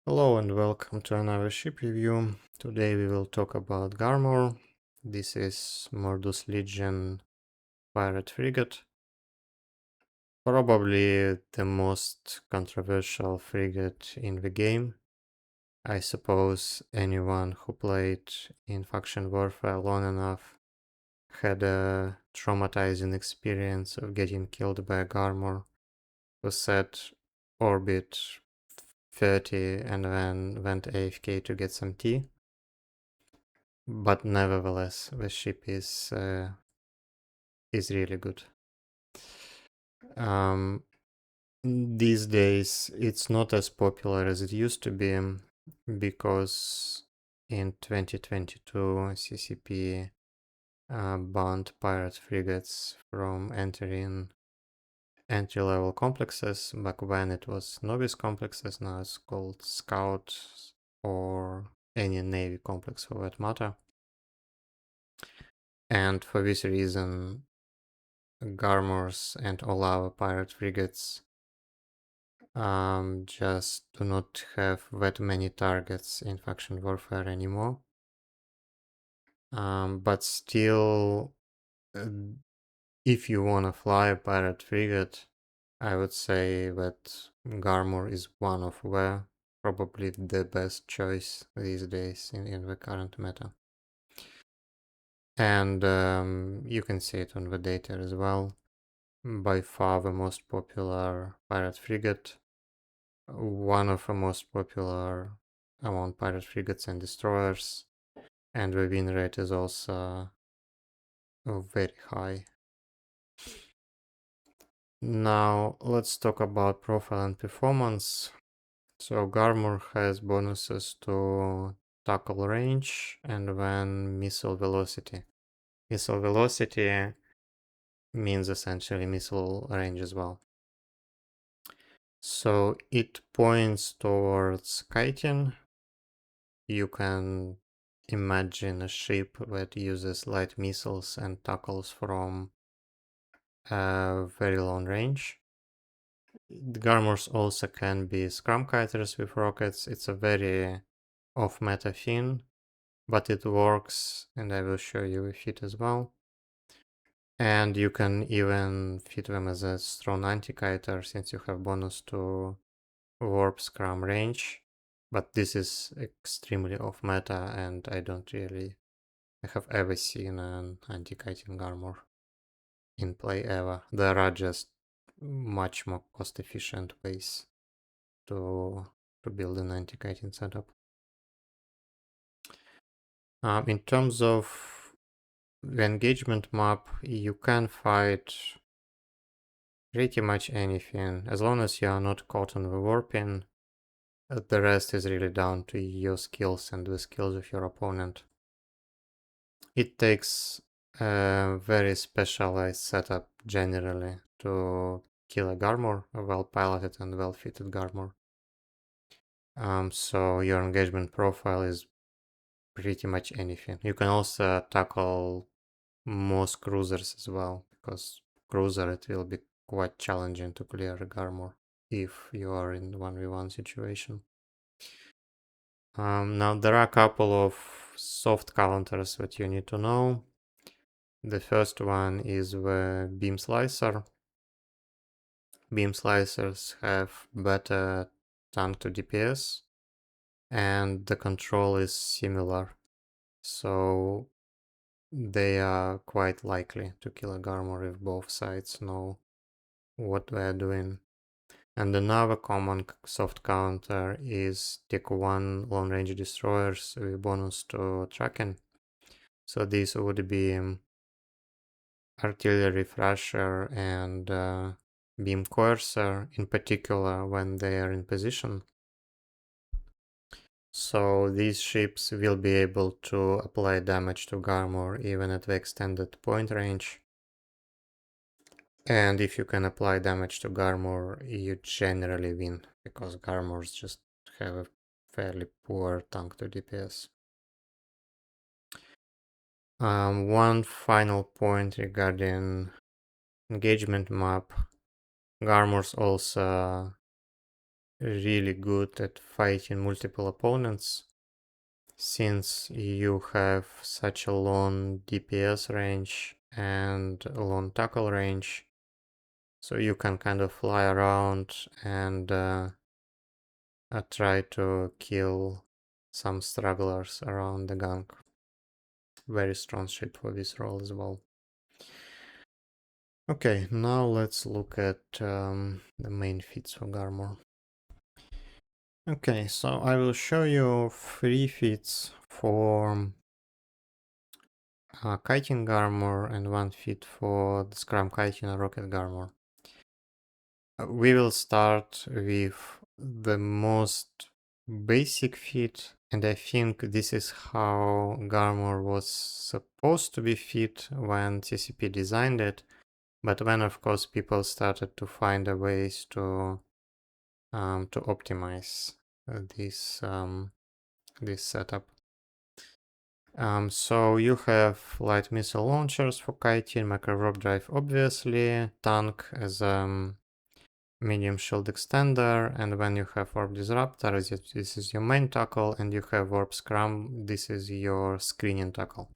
Hello and welcome to another ship review. Today we will talk about Garmur. This is Mordus Legion pirate frigate. Probably the most controversial frigate in the game. I suppose anyone who played in faction warfare long enough had a traumatizing experience of getting killed by a Garmur who set orbit 30 and then went AFK to get some tea. But nevertheless, the ship is really good. These days, it's not as popular as it used to be because in 2022, CCP banned pirate frigates from entering entry-level complexes. Back when it was novice complexes, now it's called Scout or any Navy complex for that matter. And for this reason, Garmurs and all our pirate frigates just do not have that many targets in faction warfare anymore. But still, if you wanna fly a pirate frigate, I would say that Garmur is one of probably the best choice these days in the current meta. And you can see it on the data as well. By far the most popular pirate frigate, one of the most popular among pirate frigates and destroyers, and the win rate is also very high. Now let's talk about profile and performance. So Garmur has bonuses to tackle range and then missile velocity. Missile velocity means essentially missile range as well. So it points towards kiting. You can imagine a ship that uses light missiles and tackles from a very long range. The Garmurs also can be scrum kiters with rockets. It's a very off-meta thing, but it works, and I will show you a fit as well. And you can even fit them as a strong anti-kiter since you have bonus to warp scrum range. But this is extremely off-meta, and I don't really have ever seen an anti-kiting Garmur in play ever. There are just much more cost-efficient ways to build an anti-kiting setup. In terms of the engagement map, you can fight pretty much anything as long as you are not caught on the warping. The rest is really down to your skills and the skills of your opponent. It takes a very specialized setup generally to kill a Garmur, a well-piloted and well-fitted Garmur. So your engagement profile is pretty much anything. You can also tackle most cruisers as well, because cruiser it will be quite challenging to clear a Garmur if you are in 1v1 situation. Now there are a couple of soft counters that you need to know. The first one is the beam slicer. Beam slicers have better tank to DPS, and the control is similar, so they are quite likely to kill a Garmur if both sides know what they are doing. And another common soft counter is Tick 1 long range destroyers with bonus to tracking. So these would be artillery thrasher and beam coercer, in particular when they are in position. So these ships will be able to apply damage to Garmur even at the extended point range. And if you can apply damage to Garmur, you generally win, because Garmurs just have a fairly poor tank to DPS. One final point regarding engagement map. Garmurs also really good at fighting multiple opponents, since you have such a long DPS range and a long tackle range. So you can kind of fly around and try to kill some stragglers around the gank. Very strong ship for this role as well. Okay, now let's look at the main feats for Garmur. Okay, so I will show you 3 feats for kiting Garmur and 1 feat for the Scrum kiting and rocket Garmur. We will start with the most basic feat, and I think this is how Garmur was supposed to be fit when TCP designed it, but when of course people started to find a ways to optimize this this setup. So you have light missile launchers for kiting, micro warp drive obviously, tank as medium shield extender, and when you have warp disruptor, this is your main tackle, and you have warp scrum, this is your screening tackle.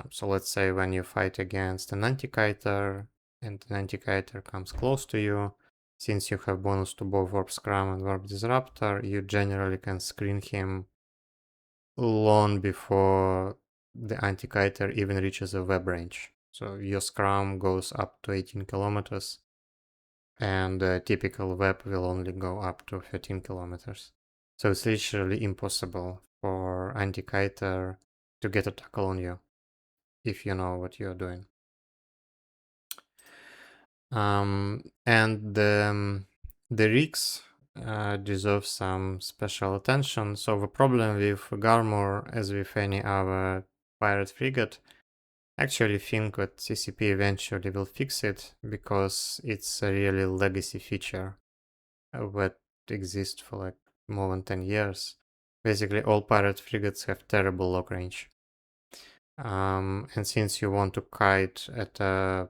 So let's say when you fight against an anti-kiter and an anti-kiter comes close to you, since you have bonus to both warp scrum and warp disruptor, you generally can screen him long before the anti-kiter even reaches a web range. So your scrum goes up to 18 kilometers, and the typical web will only go up to 13 kilometers. So it's literally impossible for anti-kiter to get a tackle on you if you know what you're doing. And the rigs deserve some special attention. So the problem with Garmur, as with any other pirate frigate, I actually think that CCP eventually will fix it, because it's a really legacy feature that exists for like more than 10 years. Basically, all pirate frigates have terrible lock range. And since you want to kite at a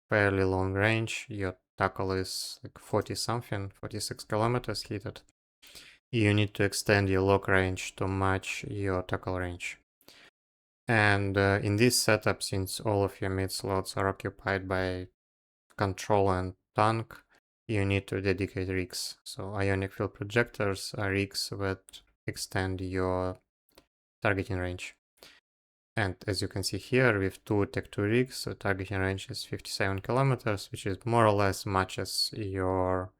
fairly long range, your tackle is like 40 something, 46 kilometers heated, you need to extend your lock range to match your tackle range. And in this setup, since all of your mid slots are occupied by control and tank, you need to dedicate rigs. So ionic field projectors are rigs that extend your targeting range. And as you can see here, with 2 Tech 2 rigs, so targeting range is 57 kilometers, which is more or less matches your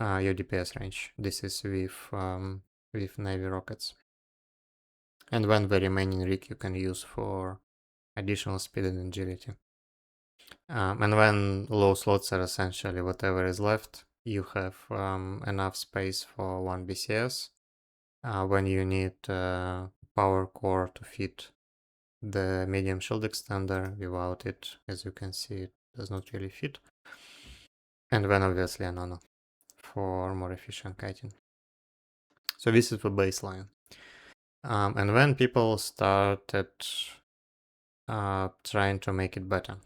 DPS range. This is with Navy rockets. And when the remaining rig you can use for additional speed and agility. And when low slots are essentially whatever is left, you have enough space for 1 BCS. When you need power core to fit the medium shield extender, without it, as you can see, it does not really fit. And then obviously a nano for more efficient kiting. So this is the baseline. And when people started trying to make it better.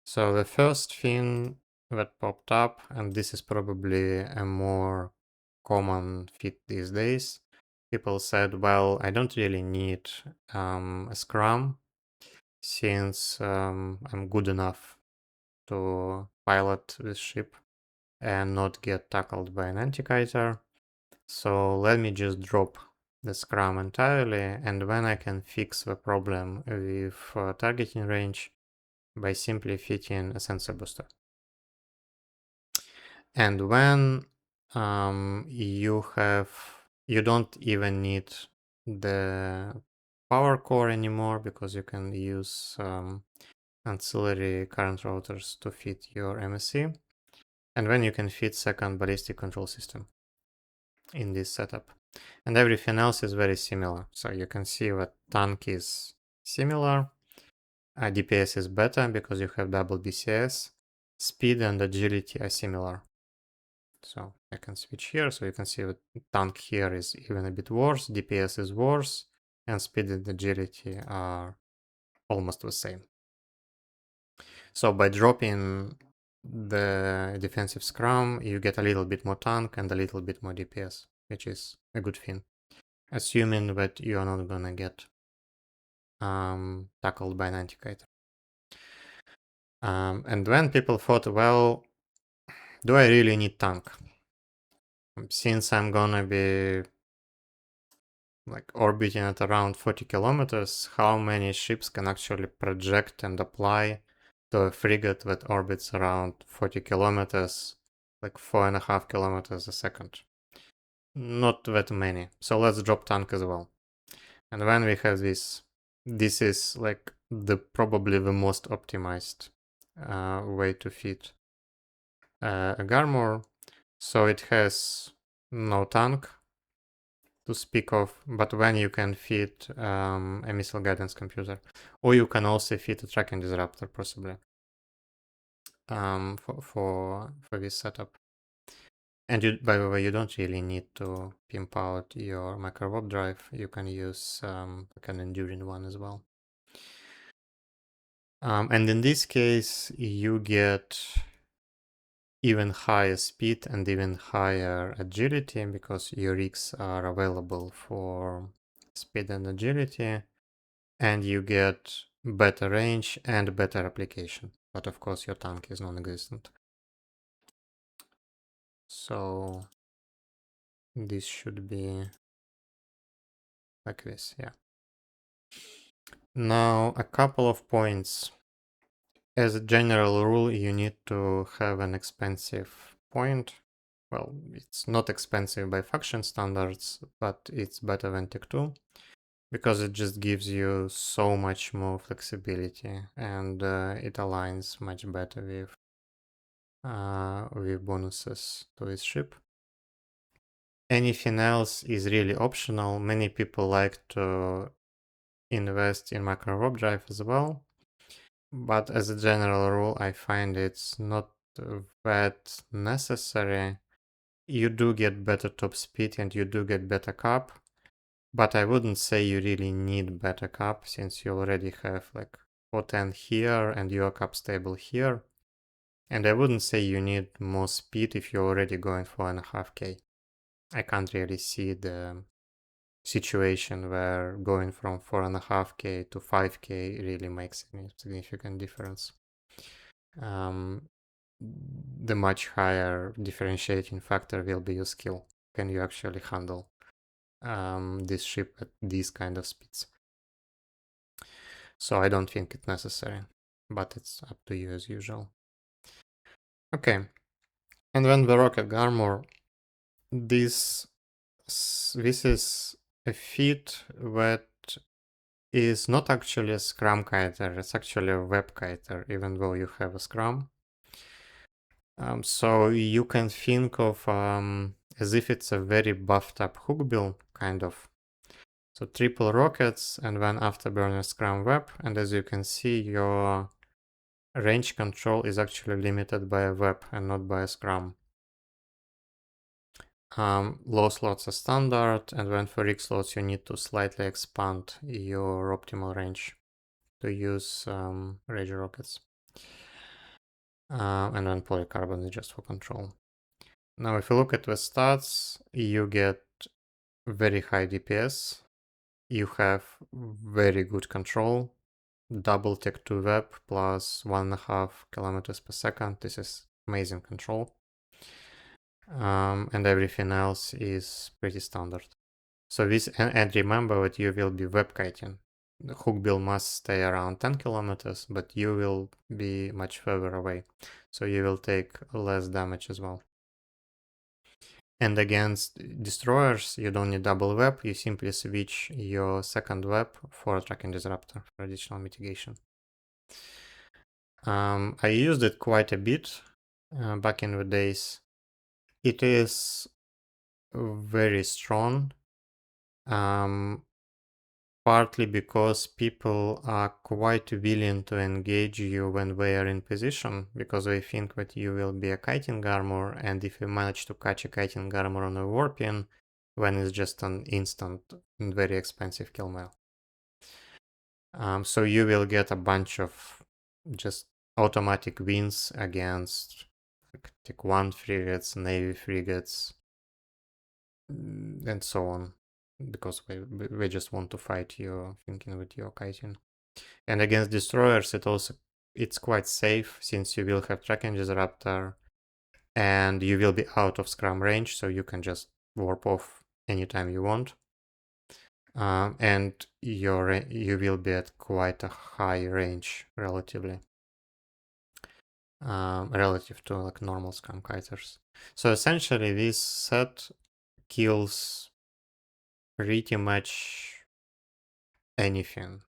So the first thing that popped up, and this is probably a more common fit these days, people said, well, I don't really need a scrum, since I'm good enough to pilot this ship and not get tackled by an anti-kiter. So let me just drop the scrum entirely, and then I can fix the problem with targeting range by simply fitting a sensor booster. And when you don't even need the power core anymore, because you can use ancillary current routers to fit your MSC. And then you can fit second ballistic control system in this setup. And everything else is very similar. So you can see that tank is similar. DPS is better because you have double BCS. Speed and agility are similar. So I can switch here, so you can see that tank here is even a bit worse, DPS is worse, and speed and agility are almost the same. So by dropping the defensive scrum, you get a little bit more tank and a little bit more DPS, which is a good thing, assuming that you are not gonna get tackled by an anti-kiter. And then people thought, well, do I really need tank? Since I'm gonna be like orbiting at around 40 kilometers, how many ships can actually project and apply to a frigate that orbits around 40 kilometers, like 4.5 kilometers a second? Not that many. So let's drop tank as well. And then we have this. This is like probably the most optimized way to fit a Garmur. So it has no tank to speak of, but when you can fit a missile guidance computer, or you can also fit a tracking disruptor possibly for this setup. And you, by the way, you don't really need to pimp out your micro warp drive. You can use like an enduring one as well. And in this case, you get even higher speed and even higher agility because your rigs are available for speed and agility, and you get better range and better application. But of course, your tank is non-existent. So this should be like this, yeah. Now, a couple of points. As a general rule, you need to have an expensive point. Well, it's not expensive by faction standards, but it's better than Tech 2 because it just gives you so much more flexibility and it aligns much better with bonuses to this ship. Anything else is really optional. Many people like to invest in micro warp drive as well, but as a general rule, I find it's not that necessary. You do get better top speed and you do get better cap, but I wouldn't say you really need better cap since you already have like 410 here and your cap stable here. And I wouldn't say you need more speed if you're already going for 1.5k. I can't really see the situation where going from 4.5k to 5k really makes any significant difference. The much higher differentiating factor will be your skill. Can you actually handle this ship at these kind of speeds? So I don't think it's necessary, but it's up to you as usual. Okay, and then the rocket Garmur. This is a feat that is not actually a Scrum kiter, it's actually a web kiter, even though you have a Scrum. So you can think of as if it's a very buffed up hookbill, kind of. So triple rockets and then afterburner Scrum web, and as you can see, your range control is actually limited by a web and not by a Scrum. Low slots are standard, and when for rig slots you need to slightly expand your optimal range to use rage rockets. And then polycarbon is just for control. Now if you look at the stats, you get very high DPS, you have very good control, double Tech 2 web plus 1.5 kilometers per second. This is amazing control. And everything else is pretty standard. So this, and remember that you will be web kiting. The hookbill must stay around 10 kilometers, but you will be much further away. So you will take less damage as well. And against destroyers, you don't need double web, you simply switch your second web for a tracking disruptor for additional mitigation. I used it quite a bit back in the days. It is very strong, partly because people are quite willing to engage you when they are in position, because they think that you will be a kiting armor, and if you manage to catch a kiting armor on a warping, then it's just an instant and very expensive kill mail. So you will get a bunch of just automatic wins against like Tick 1 frigates, Navy frigates, and so on. Because we just want to fight you thinking with your kiting. And against destroyers, it's quite safe since you will have tracking disruptor and you will be out of scrum range, so you can just warp off anytime you want. And you will be at quite a high range relatively, relative to like normal scrum kiters. So essentially, this set kills pretty much anything,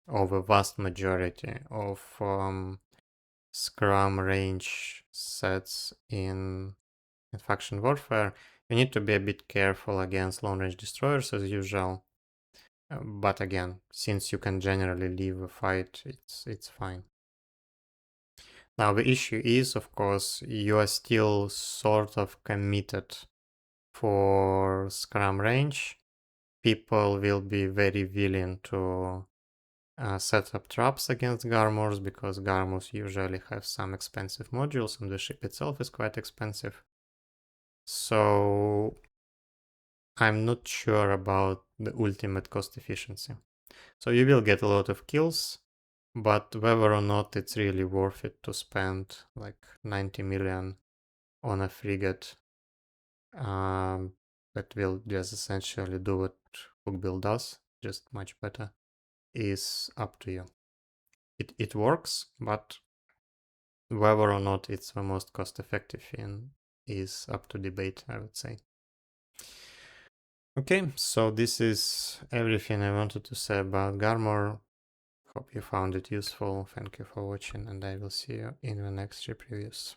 or the vast majority of scrum range sets in faction warfare. You need to be a bit careful against long range destroyers as usual. But again, since you can generally leave a fight, it's fine. Now the issue is, of course, you are still sort of committed for scrum range. People will be very willing to set up traps against Garmurs because Garmurs usually have some expensive modules and the ship itself is quite expensive. So I'm not sure about the ultimate cost efficiency. So you will get a lot of kills, but whether or not it's really worth it to spend like 90 million on a frigate that will just essentially do what Hookbill does, just much better, is up to you. It works, but whether or not it's the most cost effective thing is up to debate, I would say. Okay, so this is everything I wanted to say about Garmur. Hope you found it useful. Thank you for watching, and I will see you in the next ship reviews.